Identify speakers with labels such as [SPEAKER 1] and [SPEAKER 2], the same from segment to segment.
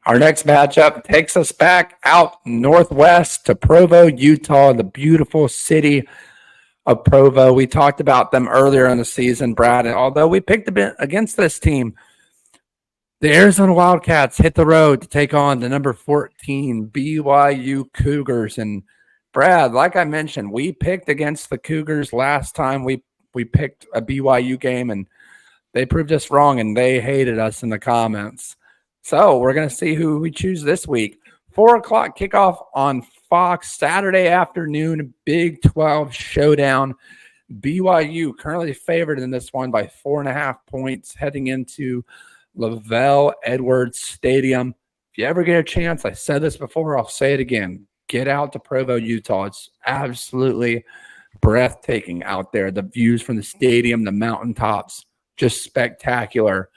[SPEAKER 1] Our next matchup takes us back out northwest to Provo, Utah, the beautiful city of Provo. We talked about them earlier in the season, Brad, and although we picked a bit against this team, the Arizona Wildcats hit the road to take on the number 14 BYU Cougars. And Brad, like I mentioned, we picked against the Cougars last time we picked a BYU game, and they proved us wrong, and they hated us in the comments. So we're going to see who we choose this week. 4 o'clock kickoff on Fox Saturday afternoon, Big 12 showdown. BYU currently favored in this one by 4.5 points heading into Lavelle Edwards Stadium. If you ever get a chance, I said this before, I'll say it again. Get out to Provo, Utah. It's absolutely breathtaking out there. The views from the stadium, the mountaintops, just spectacular.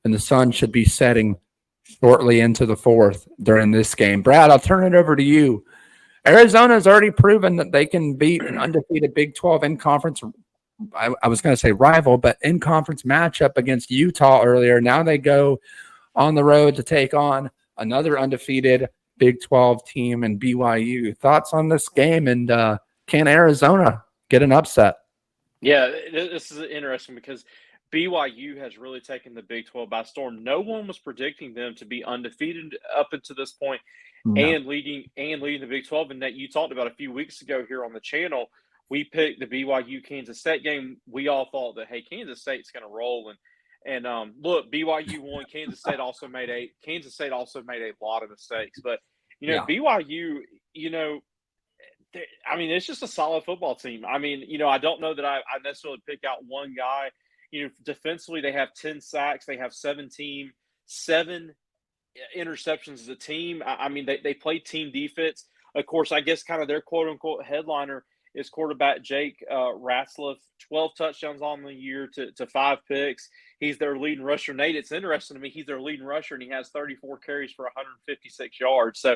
[SPEAKER 1] And the sun should be setting shortly into the fourth during this game. Brad, I'll turn it over to you. Arizona's already proven that they can beat an undefeated Big 12 in-conference I was going to say rival, but in-conference matchup against Utah earlier. Now they go on the road to take on another undefeated Big 12 team in BYU. Thoughts on this game, and can Arizona get an upset?
[SPEAKER 2] Yeah, this is interesting because BYU has really taken the Big 12 by storm. No one was predicting them to be undefeated up until this point and leading the Big 12. And that you talked about a few weeks ago here on the channel. We picked the BYU Kansas State game. We all thought that, hey, Kansas State's going to roll, and look, BYU won. Kansas State also made a lot of mistakes, but BYU, I mean, it's just a solid football team. I mean, I don't know that I necessarily pick out one guy. Defensively, they have 10 sacks. They have 7 interceptions as a team. I mean, they play team defense. Of course, I guess kind of their quote-unquote headliner is quarterback Jake Ratzlaff, 12 touchdowns on the year to 5 picks. He's their leading rusher. Nate, it's interesting to me. He's their leading rusher, and he has 34 carries for 156 yards. So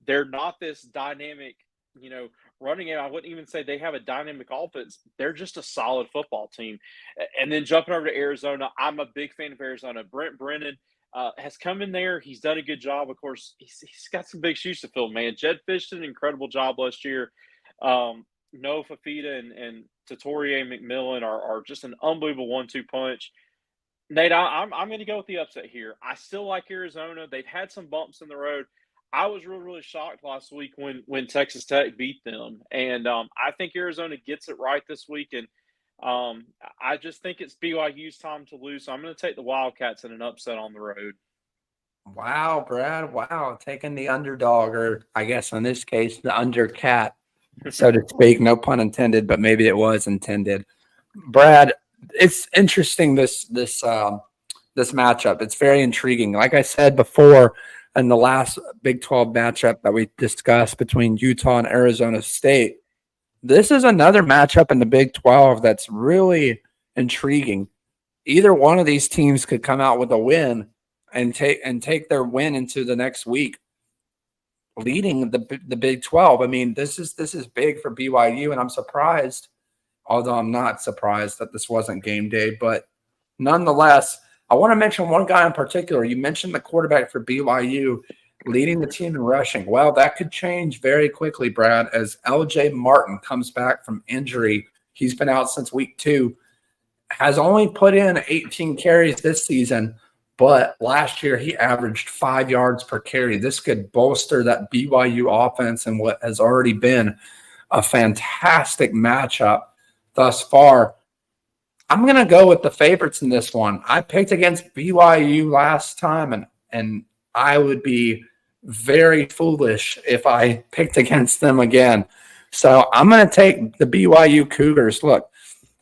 [SPEAKER 2] they're not this dynamic, running game. I wouldn't even say they have a dynamic offense. They're just a solid football team. And then jumping over to Arizona, I'm a big fan of Arizona. Brent Brennan has come in there. He's done a good job. Of course, he's got some big shoes to fill, man. Jed Fish did an incredible job last year. Noah Fafita and Tatorie McMillan are just an unbelievable 1-2 punch. Nate, I'm going to go with the upset here. I still like Arizona. They've had some bumps in the road. I was really, really shocked last week when Texas Tech beat them. And I think Arizona gets it right this week. And I just think it's BYU's time to lose. So I'm going to take the Wildcats in an upset on the road.
[SPEAKER 1] Wow, Brad. Wow. Taking the underdog, or I guess in this case, the undercat, so to speak. No pun intended, but maybe it was intended. Brad, it's interesting, this matchup. It's very intriguing. Like I said before, in the last Big 12 matchup that we discussed between Utah and Arizona State, this is another matchup in the Big 12 that's really intriguing. Either one of these teams could come out with a win and take their win into the next week, leading the Big 12. I mean, this is big for BYU, and I'm surprised, although I'm not surprised that this wasn't game day. But nonetheless, I want to mention one guy in particular. You mentioned the quarterback for BYU leading the team in rushing. Well, that could change very quickly, Brad, as LJ Martin comes back from injury. He's been out since week 2, has only put in 18 carries this season, but last year he averaged 5 yards per carry. This could bolster that BYU offense and what has already been a fantastic matchup thus far. I'm going to go with the favorites in this one. I picked against BYU last time, and I would be very foolish if I picked against them again. So I'm going to take the BYU Cougars. Look,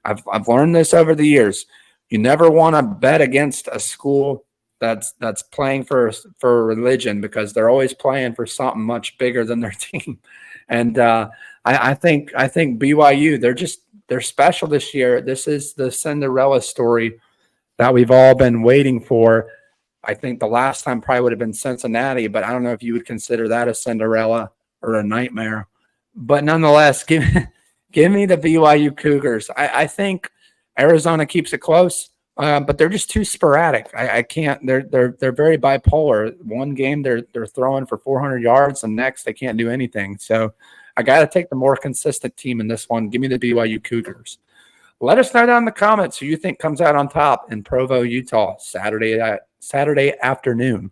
[SPEAKER 1] I've learned this over the years. You never want to bet against a school that's playing for religion, because they're always playing for something much bigger than their team. And I think BYU, they're special this year. This is the Cinderella story that we've all been waiting for. I think the last time probably would have been Cincinnati, but I don't know if you would consider that a Cinderella or a nightmare. But nonetheless, give me the BYU Cougars. I think Arizona keeps it close, But they're just too sporadic. I can't. They're very bipolar. One game they're throwing for 400 yards, and next they can't do anything. So I got to take the more consistent team in this one. Give me the BYU Cougars. Let us know down in the comments who you think comes out on top in Provo, Utah, Saturday afternoon.